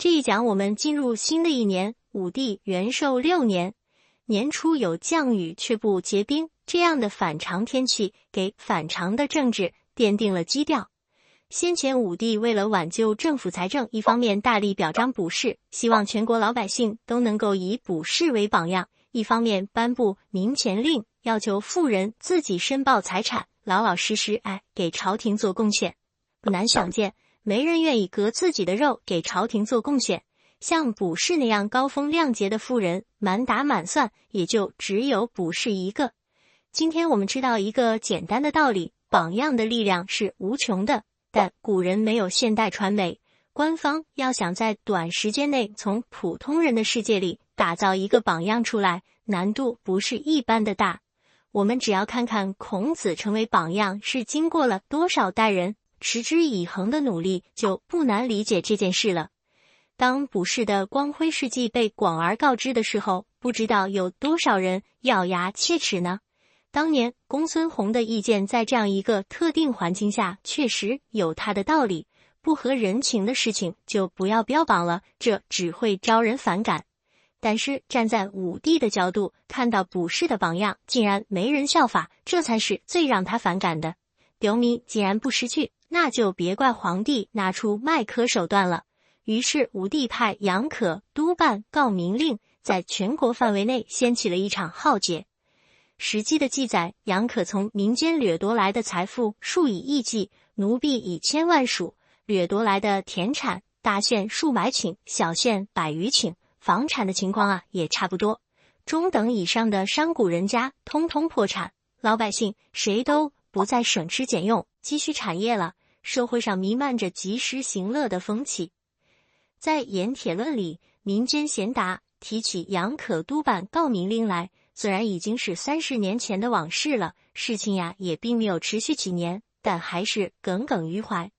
这一讲我们进入新的一年，武帝元寿6年，年初有降雨却不结冰，这样的反常天气给反常的政治奠定了基调。先前武帝为了挽救政府财政，一方面大力表彰卜筮，希望全国老百姓都能够以卜筮为榜样，一方面颁布民钱令，要求富人自己申报财产，老老实实给朝廷做贡献。不难想见，没人愿意割自己的肉给朝廷做贡献。像卜筮那样高风亮节的富人，满打满算也就只有卜筮一个。今天我们知道一个简单的道理，榜样的力量是无穷的，但古人没有现代传媒，官方要想在短时间内从普通人的世界里打造一个榜样出来，难度不是一般的大。我们只要看看孔子成为榜样是经过了多少代人持之以恒的努力，就不难理解这件事了。当卜筮的光辉事迹被广而告之的时候，不知道有多少人咬牙切齿呢？当年公孙弘的意见在这样一个特定环境下确实有他的道理，不合人情的事情就不要标榜了，这只会招人反感。但是站在武帝的角度，看到卜筮的榜样竟然没人效法，这才是最让他反感的。流民既然不识趣，那就别怪皇帝拿出卖科手段了。于是武帝派杨可督办告民令，在全国范围内掀起了一场浩劫。史记的记载，杨可从民间掠夺来的财富数以亿计，奴婢以千万数，掠夺来的田产大县数百顷，小县百余顷，房产的情况也差不多。中等以上的商贾人家通通破产，老百姓谁都不再省吃俭用积蓄产业了，社会上弥漫着及时行乐的风气。在《盐铁论》里，民间贤达提起杨可督办告民令来，虽然已经是30年前的往事了，事情也并没有持续几年，但还是耿耿于怀。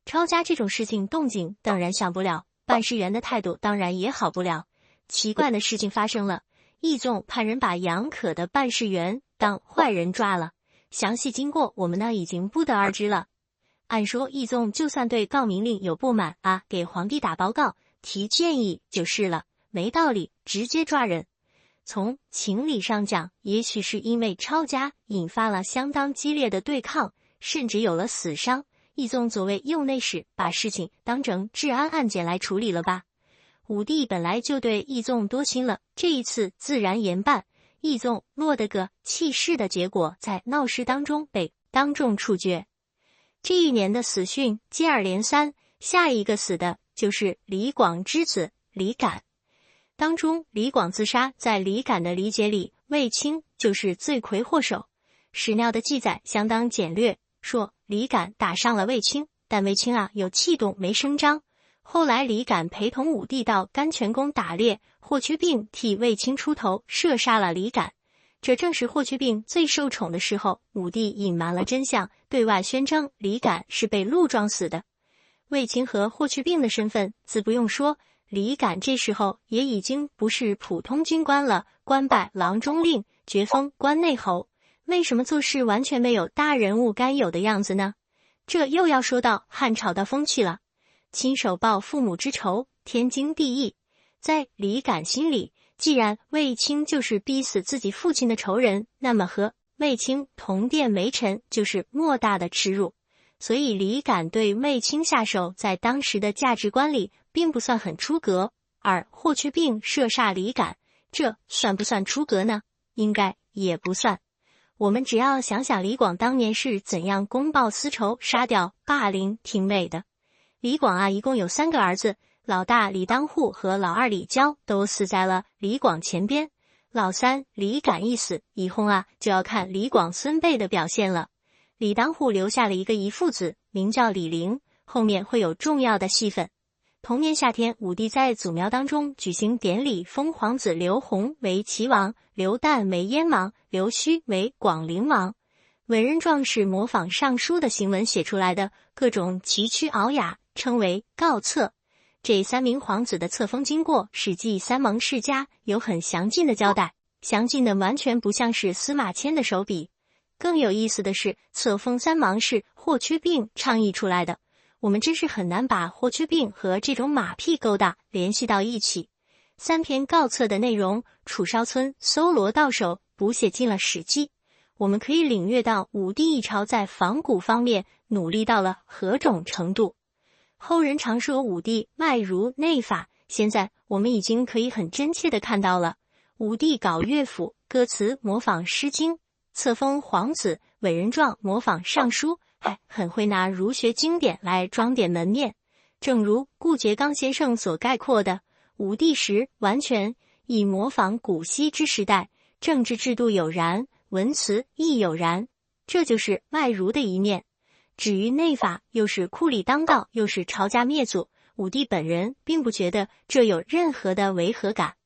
抄家这种事情动静当然小不了，办事员的态度当然也好不了。奇怪的事情发生了，义纵派人把杨可的办事员当坏人抓了，详细经过我们已经不得而知了。按说义纵就算对告民令有不满给皇帝打报告提建议就是了，没道理直接抓人。从情理上讲，也许是因为抄家引发了相当激烈的对抗，甚至有了死伤，义纵作为右内史把事情当成治安案件来处理了吧。武帝本来就对义纵多心了，这一次自然严办，义纵落得个弃市的结果，在闹市当中被当众处决。这一年的死讯接二连三，下一个死的就是李广之子李敢。当中李广自杀，在李敢的理解里，卫青就是罪魁祸首。史料的记载相当简略，说李敢打伤了卫青，但卫青有气动没声张。后来李敢陪同武帝到甘泉宫打猎，霍去病替卫青出头，射杀了李敢。这正是霍去病最受宠的时候，武帝隐瞒了真相，对外宣称李敢是被鹿撞死的。卫青和霍去病的身份自不用说，李敢这时候也已经不是普通军官了，官拜郎中令，爵封关内侯。为什么做事完全没有大人物该有的样子呢？这又要说到汉朝的风气了。亲手报父母之仇，天经地义。在李敢心里，既然卫青就是逼死自己父亲的仇人，那么和卫青同殿为臣就是莫大的耻辱。所以李敢对卫青下手，在当时的价值观里并不算很出格，而霍去病射杀李敢，这算不算出格呢？应该也不算。我们只要想想李广当年是怎样公报私仇，杀掉霸凌廷尉的。李广一共有3个儿子，老大李当户和老二李交都死在了李广前边。老三李敢一死，以后就要看李广孙辈的表现了。李当户留下了一个遗腹子，名叫李陵，后面会有重要的戏份。同年夏天，武帝在祖庙当中举行典礼，封皇子刘弘为齐王，刘旦为燕王，刘胥为广陵王。文人状是模仿尚书的行文写出来的，各种奇曲袄雅，称为诰册。这3名皇子的册封经过，《史记·三盟世家》有很详尽的交代，详尽的完全不像是司马迁的手笔。更有意思的是，册封3盟是霍去病倡议出来的。我们真是很难把霍去病和这种马屁勾搭联系到一起。3篇告册的内容，楚烧村搜罗到手，补写进了《史记》。我们可以领略到武帝一朝在仿古方面努力到了何种程度。后人常说武帝外儒内法，现在我们已经可以很真切地看到了。武帝搞乐府，歌词模仿《诗经》，册封皇子，伟人状模仿《尚书》，还很会拿儒学经典来装点门面。正如顾颉刚先生所概括的，武帝时完全以模仿古稀之时代，政治制度有然，文辞亦有然，这就是外儒的一面。至于内法，又是库里当道，又是抄家灭祖，武帝本人并不觉得这有任何的违和感。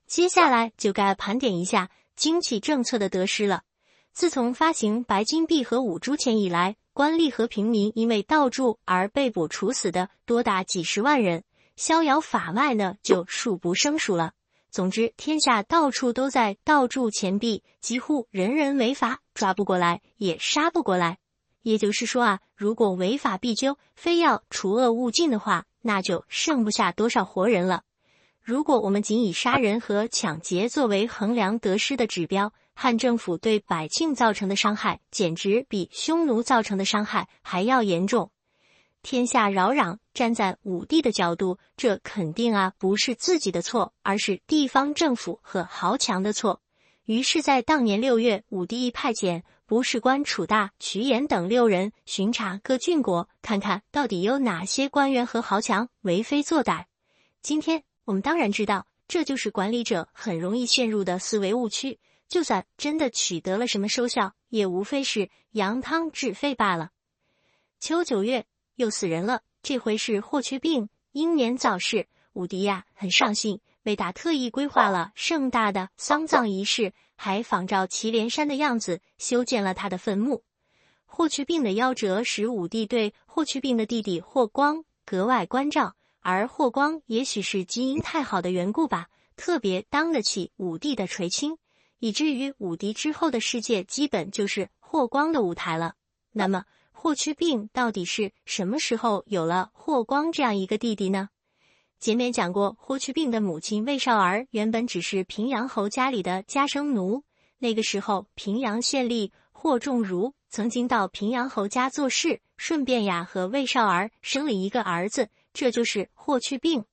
接下来就该盘点一下经济政策的得失了。自从发行白金币和5铢钱以来，官吏和平民因为盗铸而被捕处死的多达几十万人，逍遥法外呢就数不胜数了。总之，天下到处都在盗铸钱币，几乎人人违法，抓不过来，也杀不过来。也就是说啊，如果违法必究，非要除恶务尽的话，那就剩不下多少活人了。如果我们仅以杀人和抢劫作为衡量得失的指标，汉政府对百姓造成的伤害，简直比匈奴造成的伤害还要严重。天下扰攘，站在武帝的角度，这肯定啊不是自己的错，而是地方政府和豪强的错。于是在当年6月，武帝派遣不事官楚大、瞿衍等6人巡查各郡国，看看到底有哪些官员和豪强为非作歹。今天我们当然知道，这就是管理者很容易陷入的思维误区，就算真的取得了什么收效，也无非是扬汤止沸罢了。秋9月又死人了，这回是霍去病英年早逝。武帝呀很上心，为他特意规划了盛大的丧葬仪式，还仿照祁连山的样子修建了他的坟墓。霍去病的夭折使武帝对霍去病的弟弟霍光格外关照，而霍光也许是基因太好的缘故吧，特别当得起武帝的垂青，以至于武帝之后的世界基本就是霍光的舞台了。那么霍去病到底是什么时候有了霍光这样一个弟弟呢？前面讲过，霍去病的母亲魏少儿原本只是平阳侯家里的家生奴，那个时候平阳县令霍仲儒曾经到平阳侯家做事，顺便呀和魏少儿生了一个儿子，这就是霍去病。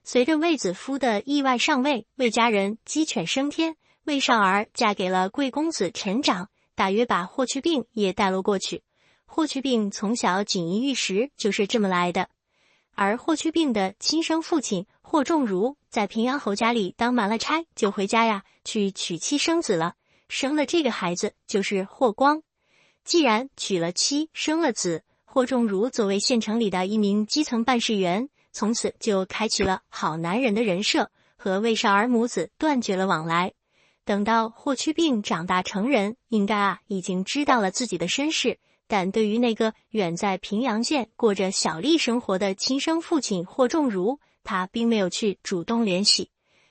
随着卫子夫的意外上位，魏家人鸡犬升天，魏少儿嫁给了贵公子陈长，大约把霍去病也带了过去。霍去病从小锦衣玉食就是这么来的。而霍去病的亲生父亲霍仲儒在平阳侯家里当满了差，就回家呀去娶妻生子了，生了这个孩子就是霍光。既然娶了妻生了子，霍仲儒作为县城里的一名基层办事员，从此就开启了好男人的人设，和魏少儿母子断绝了往来。等到霍去病长大成人，应该已经知道了自己的身世，但对于那个远在平阳县过着小吏生活的亲生父亲霍仲儒，他并没有去主动联系。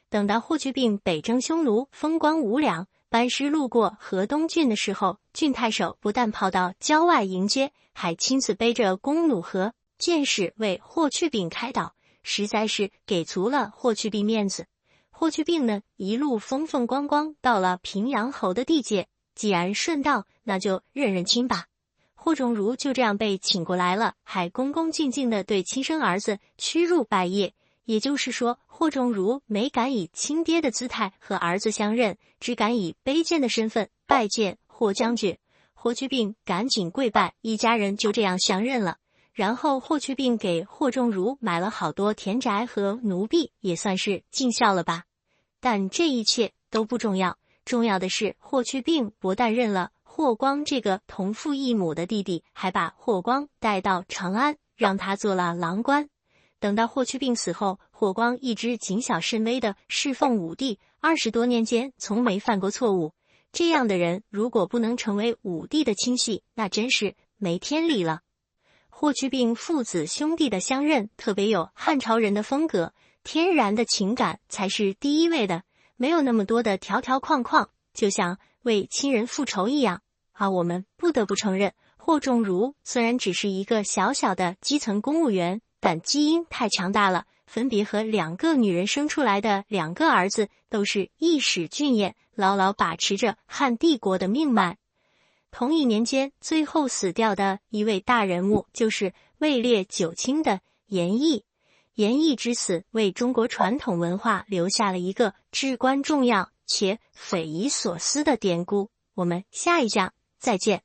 等到霍去病北征匈奴，风光无两，班师路过河东郡的时候，郡太守不但跑到郊外迎接，还亲自背着弓弩和箭矢为霍去病开导，实在是给足了霍去病面子。霍去病呢，一路风风光光到了平阳侯的地界，既然顺道，那就认认亲吧。霍仲儒就这样被请过来了，还恭恭敬敬地对亲生儿子屈入拜谒。也就是说，霍仲儒没敢以亲爹的姿态和儿子相认，只敢以卑贱的身份拜见霍将军。霍去病赶紧跪拜，一家人就这样相认了。然后霍去病给霍仲儒买了好多田宅和奴婢，也算是尽孝了吧。但这一切都不重要，重要的是霍去病不但认了霍光这个同父异母的弟弟，还把霍光带到长安，让他做了郎官。等到霍去病死后，霍光一直谨小慎微地侍奉武帝，20多年间从没犯过错误。这样的人如果不能成为武帝的亲信，那真是没天理了。霍去病父子兄弟的相认特别有汉朝人的风格，天然的情感才是第一位的，没有那么多的条条框框，就像为亲人复仇一样。我们不得不承认，霍仲儒虽然只是一个小小的基层公务员，但基因太强大了，分别和2个女人生出来的2个儿子都是一矢俊彦，牢牢把持着汉帝国的命脉。同一年间，最后死掉的一位大人物就是位列9卿的严毅。严毅之死为中国传统文化留下了一个至关重要且匪夷所思的典故。我们下一讲再见。